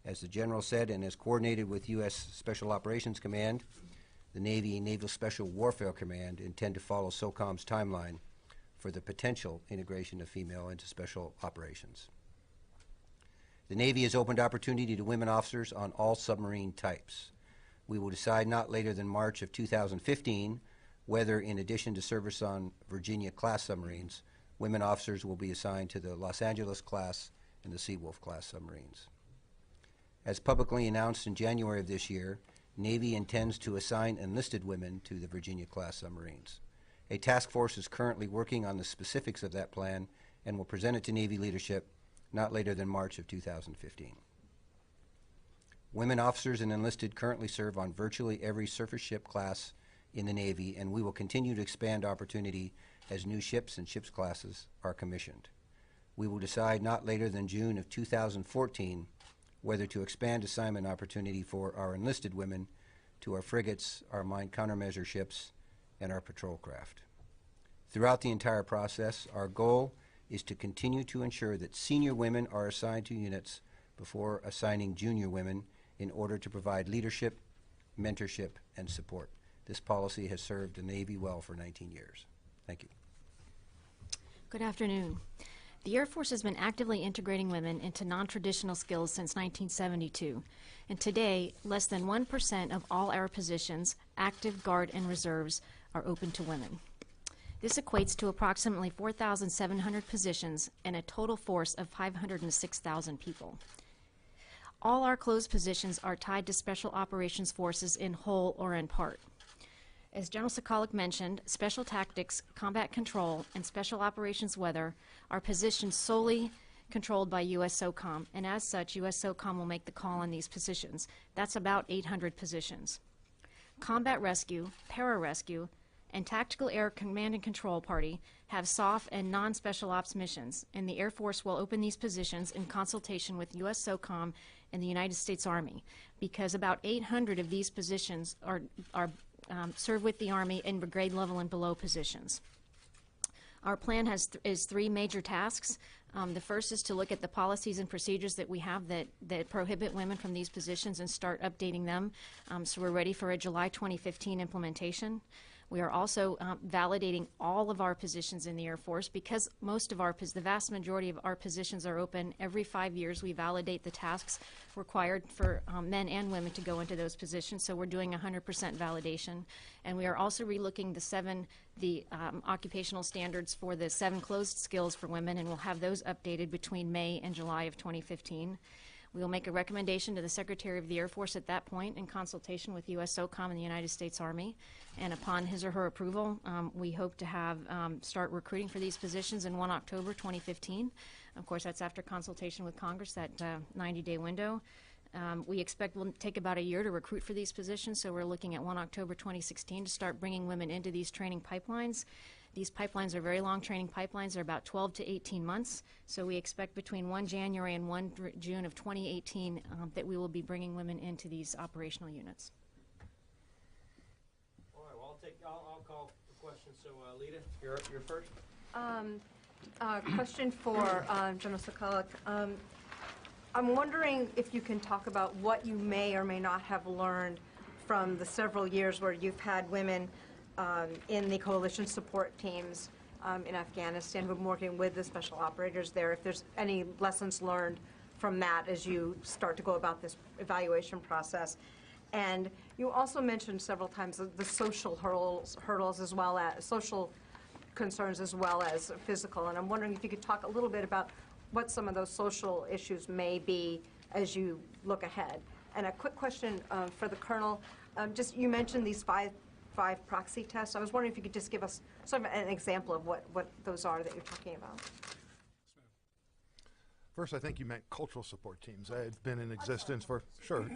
As the General said, and as coordinated with U.S. Special Operations Command, the Navy and Naval Special Warfare Command intend to follow SOCOM's timeline for the potential integration of female into special operations. The Navy has opened opportunity to women officers on all submarine types. We will decide not later than March of 2015 whether, in addition to service on Virginia-class submarines, women officers will be assigned to the Los Angeles-class and the Seawolf-class submarines. As publicly announced in January of this year, Navy intends to assign enlisted women to the Virginia-class submarines. A task force is currently working on the specifics of that plan and will present it to Navy leadership not later than March of 2015. Women officers and enlisted currently serve on virtually every surface ship class in the Navy, and we will continue to expand opportunity as new ships and ships classes are commissioned. We will decide not later than June of 2014 whether to expand assignment opportunity for our enlisted women to our frigates, our mine countermeasure ships, and our patrol craft. Throughout the entire process, our goal is to continue to ensure that senior women are assigned to units before assigning junior women in order to provide leadership, mentorship, and support. This policy has served the Navy well for 19 years. Thank you. Good afternoon. The Air Force has been actively integrating women into non-traditional skills since 1972, and today, less than 1% of all air positions, active, guard, and reserves, are open to women. This equates to approximately 4,700 positions and a total force of 506,000 people. All our closed positions are tied to Special Operations Forces in whole or in part. As General Sokolow mentioned, Special Tactics, Combat Control, and Special Operations Weather are positions solely controlled by U.S. SOCOM, and as such, U.S. SOCOM will make the call on these positions. That's about 800 positions. Combat Rescue, Pararescue, and Tactical Air Command and Control Party have SOF and non-special ops missions, and the Air Force will open these positions in consultation with U.S. SOCOM and the United States Army, because about 800 of these positions are serve with the Army in brigade level and below positions. Our plan is three major tasks. The first is to look at the policies and procedures that we have that prohibit women from these positions and start updating them, so we're ready for a July 2015 implementation. We are also validating all of our positions in the Air Force, because the vast majority of our positions are open. Every 5 years we validate the tasks required for men and women to go into those positions, so we're doing 100% validation. And we are also relooking the occupational standards for the 7 closed skills for women, and we'll have those updated between May and July of 2015. We will make a recommendation to the Secretary of the Air Force at that point in consultation with U.S. SOCOM and the United States Army. And upon his or her approval, we hope to have start recruiting for these positions in 1 October 2015. Of course, that's after consultation with Congress, that 90-day window. We expect we'll take about a year to recruit for these positions, so we're looking at 1 October 2016 to start bringing women into these training pipelines. These pipelines are very long training pipelines. They're about 12 to 18 months. So we expect between 1 January and 1 June of 2018 that we will be bringing women into these operational units. All right, well, I'll call for questions. So, Lita, you're first. Question for General Sokolow. I'm wondering if you can talk about what you may or may not have learned from the several years where you've had women in the coalition support teams in Afghanistan, who've been working with the special operators there, if there's any lessons learned from that as you start to go about this evaluation process. And you also mentioned several times the social hurdles as well as social concerns as well as physical, and I'm wondering if you could talk a little bit about what some of those social issues may be as you look ahead. And a quick question for the Colonel. Just you mentioned these five proxy tests. I was wondering if you could just give us sort of an example of what those are that you're talking about. First, I think you meant cultural support teams. They had been in existence for,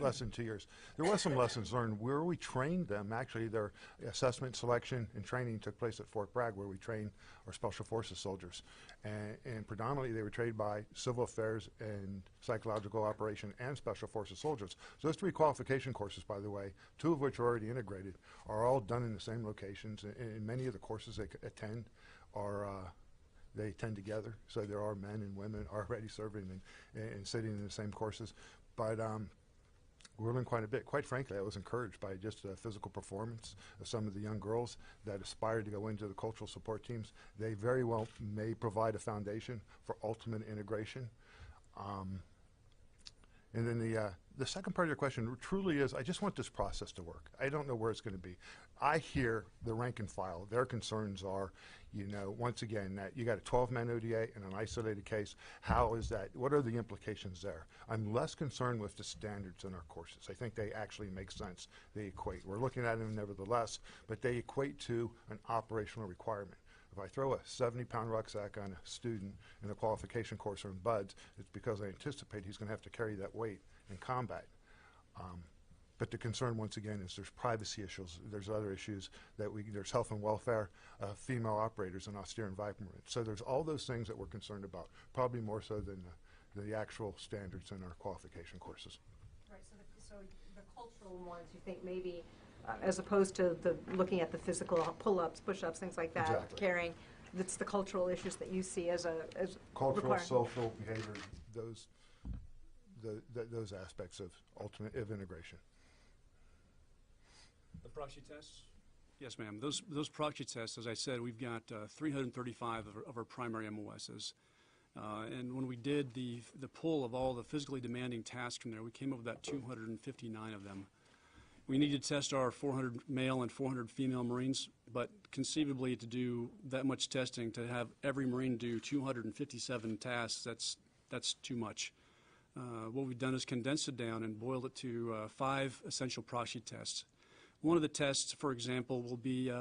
less than 2 years. There was some lessons learned where we trained them. Actually, their assessment, selection, and training took place at Fort Bragg, where we trained our Special Forces soldiers. And predominantly, they were trained by civil affairs and psychological operation and Special Forces soldiers. So those 3 qualification courses, by the way, 2 of which are already integrated, are all done in the same locations. And many of the courses they attend are they attend together. So there are men and women already serving and sitting in the same courses. But we learned quite a bit. Quite frankly, I was encouraged by just the physical performance of some of the young girls that aspired to go into the cultural support teams. They very well may provide a foundation for ultimate integration. And then the second part of your question truly is, I just want this process to work. I don't know where it's going to be. I hear the rank and file. Their concerns are, you know, once again, that you got a 12-man ODA in an isolated case. How is that? What are the implications there? I'm less concerned with the standards in our courses. I think they actually make sense. They equate. We're looking at them nevertheless, but they equate to an operational requirement. If I throw a 70-pound rucksack on a student in a qualification course or in BUD/S, it's because I anticipate he's going to have to carry that weight in combat. But the concern, once again, is there's privacy issues. There's other issues that there's health and welfare, female operators in austere environment. So there's all those things that we're concerned about, probably more so than the actual standards in our qualification courses. Right, so the cultural ones, you think maybe, as opposed to looking at the physical pull-ups, push-ups, things like that, Exactly. carrying, it's the cultural issues that you see as Cultural, requiring. social behavior, those aspects of integration. The proxy tests? Yes, ma'am. Those proxy tests, as I said, we've got 335 of our primary MOSs. And when we did the pull of all the physically demanding tasks from there, we came up with about 259 of them. We need to test our 400 male and 400 female Marines, but conceivably to do that much testing, to have every Marine do 257 tasks, that's too much. What we've done is condensed it down and boiled it to 5 essential proxy tests. One of the tests, for example, will be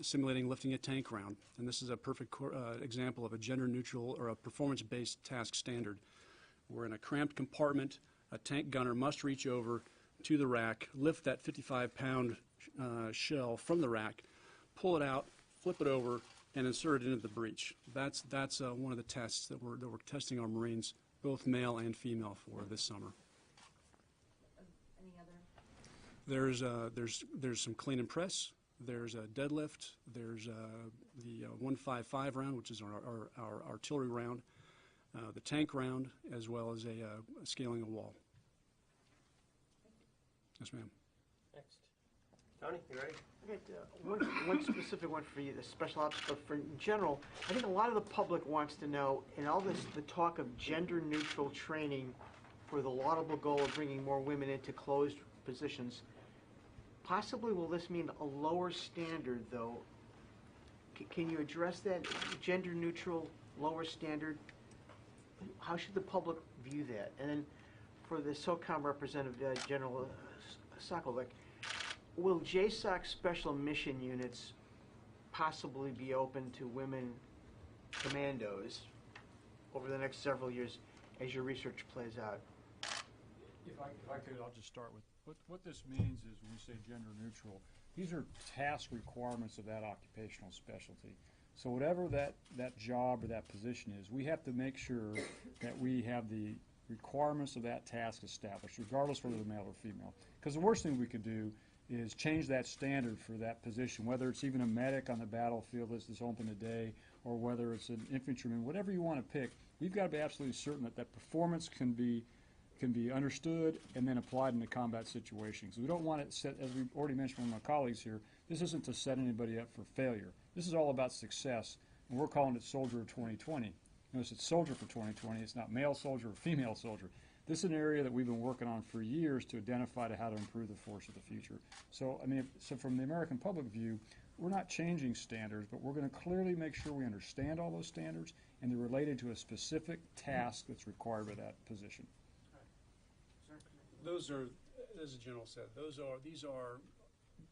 simulating lifting a tank round, and this is a perfect example of a gender-neutral or a performance-based task standard. We're in a cramped compartment. A tank gunner must reach over to the rack, lift that 55-pound shell from the rack, pull it out, flip it over, and insert it into the breech. That's one of the tests that we're testing our Marines, both male and female, for this summer. Any other? There's some clean and press. There's a deadlift. There's the 155 round, which is our artillery round, the tank round, as well as a scaling a wall. Yes, ma'am. Next. Tony, you ready? I got one specific one for you, the special ops, but for in general, I think a lot of the public wants to know, in all this, the talk of gender-neutral training for the laudable goal of bringing more women into closed positions, possibly will this mean a lower standard, though? Can you address that? Gender-neutral, lower standard? How should the public view that? And then for the SOCOM representative, General Sokolik, will JSOC special mission units possibly be open to women commandos over the next several years as your research plays out? If I could, I'll just start with what this means is when we say gender neutral, these are task requirements of that occupational specialty. So whatever that job or that position is, we have to make sure that we have the requirements of that task established, regardless whether they're male or female. Because the worst thing we could do is change that standard for that position, whether it's even a medic on the battlefield that's open today, or whether it's an infantryman, whatever you want to pick. We've got to be absolutely certain that performance can be understood and then applied in a combat situation. So we don't want it set, as we already mentioned with my colleagues here, this isn't to set anybody up for failure. This is all about success, and we're calling it Soldier of 2020. Notice it's Soldier for 2020. It's not male soldier or female soldier. This is an area that we've been working on for years to identify how to improve the force of the future. So, I mean, so from the American public view, we're not changing standards, but we're going to clearly make sure we understand all those standards and they're related to a specific task that's required by that position. Those are, as the General said, these are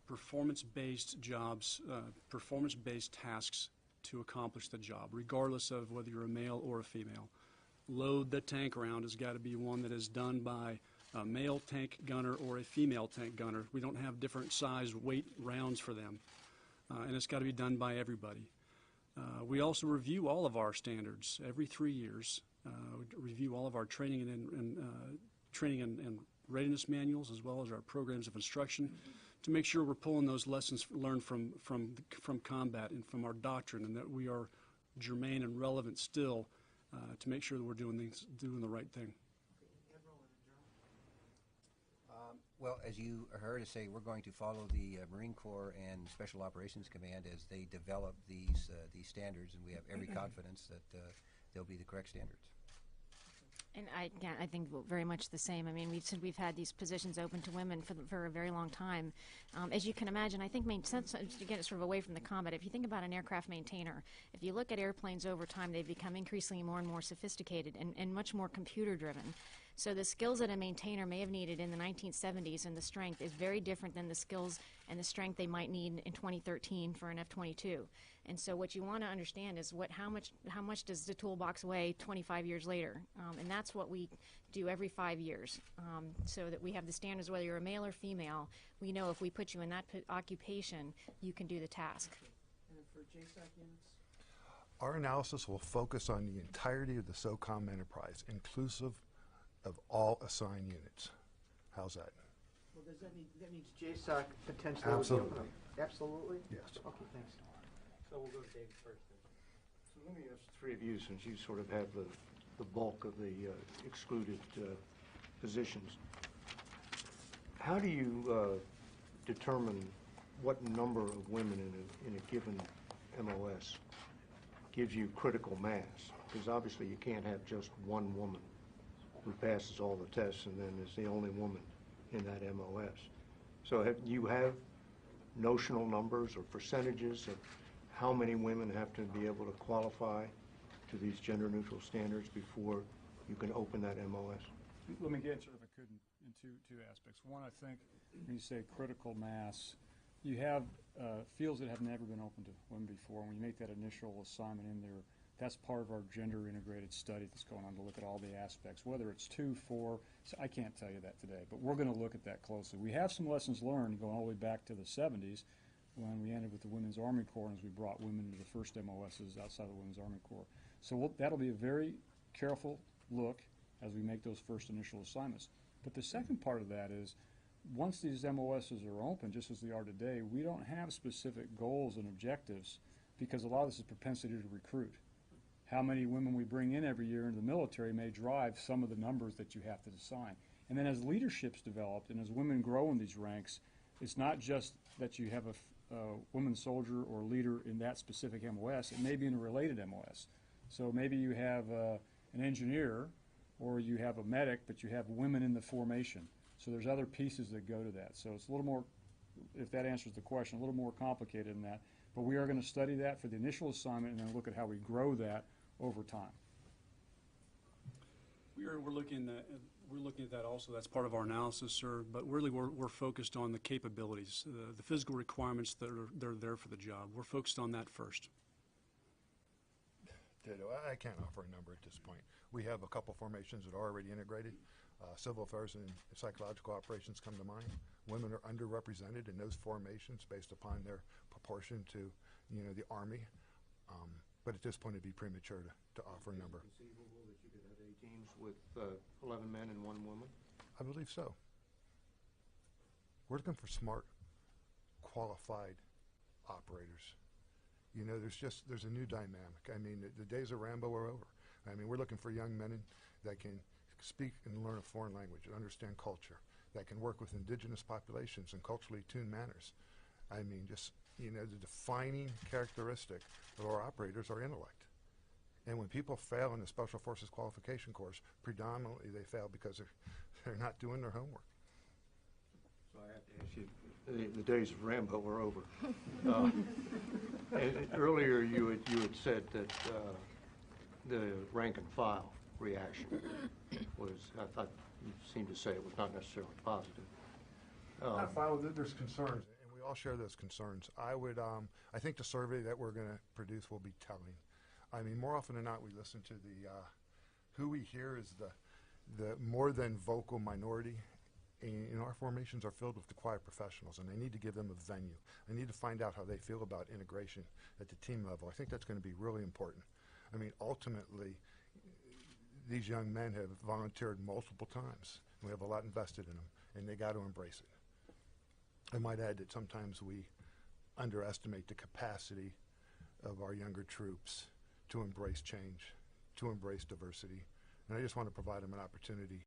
performance-based jobs, performance-based tasks to accomplish the job, regardless of whether you're a male or a female. Load the tank round has got to be one that is done by a male tank gunner or a female tank gunner. We don't have different size weight rounds for them, and it's got to be done by everybody. We also review all of our standards every 3 years. We review all of our training and readiness manuals, as well as our programs of instruction, to make sure we're pulling those lessons learned from combat and from our doctrine, and that we are germane and relevant still to make sure that we're doing the right thing. Well, as you heard us say, we're going to follow the Marine Corps and Special Operations Command as they develop these standards, and we have every confidence that they'll be the correct standards. And I think very much the same. I mean, we've had these positions open to women for a very long time. As you can imagine, I think to get it sort of away from the combat, if you think about an aircraft maintainer, if you look at airplanes over time, they've become increasingly more and more sophisticated and much more computer-driven. So the skills that a maintainer may have needed in the 1970s and the strength is very different than the skills and the strength they might need in 2013 for an F-22. And so what you want to understand is how much does the toolbox weigh 25 years later? And that's what we do every 5 years, so that we have the standards whether you're a male or female. We know if we put you in that occupation, you can do the task. And for JSOC units? Our analysis will focus on the entirety of the SOCOM enterprise, inclusive of all assigned units. How's that? Well, that means JSOC potentially? Absolutely. Absolutely? Yes. Okay, thanks. So we'll go to David first then. So let me ask the three of you, since you sort of have the bulk of the excluded positions. How do you determine what number of women in a given MOS gives you critical mass? Because obviously you can't have just one woman who passes all the tests and then is the only woman in that MOS. So you have notional numbers or percentages of how many women have to be able to qualify to these gender-neutral standards before you can open that MOS? Let me answer, if I could, in two aspects. One, I think when you say critical mass, you have fields that have never been open to women before. When you make that initial assignment in there, that's part of our gender integrated study that's going on to look at all the aspects, whether it's 2, 4, so I can't tell you that today, but we're going to look at that closely. We have some lessons learned going all the way back to the 70s when we ended with the Women's Army Corps and as we brought women into the first MOSs outside the Women's Army Corps. So that'll be a very careful look as we make those first initial assignments. But the second part of that is, once these MOSs are open, just as they are today, we don't have specific goals and objectives because a lot of this is propensity to recruit. How many women we bring in every year into the military may drive some of the numbers that you have to assign. And then as leadership's developed and as women grow in these ranks, it's not just that you have a woman soldier or leader in that specific MOS, it may be in a related MOS. So maybe you have an engineer or you have a medic, but you have women in the formation. So there's other pieces that go to that. So it's a little more, if that answers the question, a little more complicated than that. But we are going to study that for the initial assignment and then look at how we grow that over time. We're looking at that also. That's part of our analysis, sir. But really, we're focused on the capabilities, the physical requirements that are there for the job. We're focused on that first. Ditto. I can't offer a number at this point. We have a couple formations that are already integrated. Civil affairs and psychological operations come to mind. Women are underrepresented in those formations based upon their proportion to, the Army. But at this point, it'd be premature to offer a number. Is it conceivable that you could have 8 teams with 11 men and 1 woman? I believe so. We're looking for smart, qualified operators. There's a new dynamic. I mean, the days of Rambo are over. I mean, we're looking for young men that can speak and learn a foreign language, and understand culture, that can work with indigenous populations in culturally tuned manners. I mean, the defining characteristic of our operators are intellect. And when people fail in the Special Forces qualification course, predominantly they fail because they're not doing their homework. So I have to ask you, the days of Rambo were over. Earlier you had said that the rank and file reaction was, I thought you seemed to say it was not necessarily positive. There's concerns, and we all share those concerns. I think the survey that we're going to produce will be telling. I mean, more often than not, we listen to who we hear is the more than vocal minority. And our formations are filled with the quiet professionals, and they need to give them a venue. They need to find out how they feel about integration at the team level. I think that's going to be really important. I mean, ultimately, these young men have volunteered multiple times. We have a lot invested in them, and they got to embrace it. I might add that sometimes we underestimate the capacity of our younger troops to embrace change, to embrace diversity. And I just want to provide them an opportunity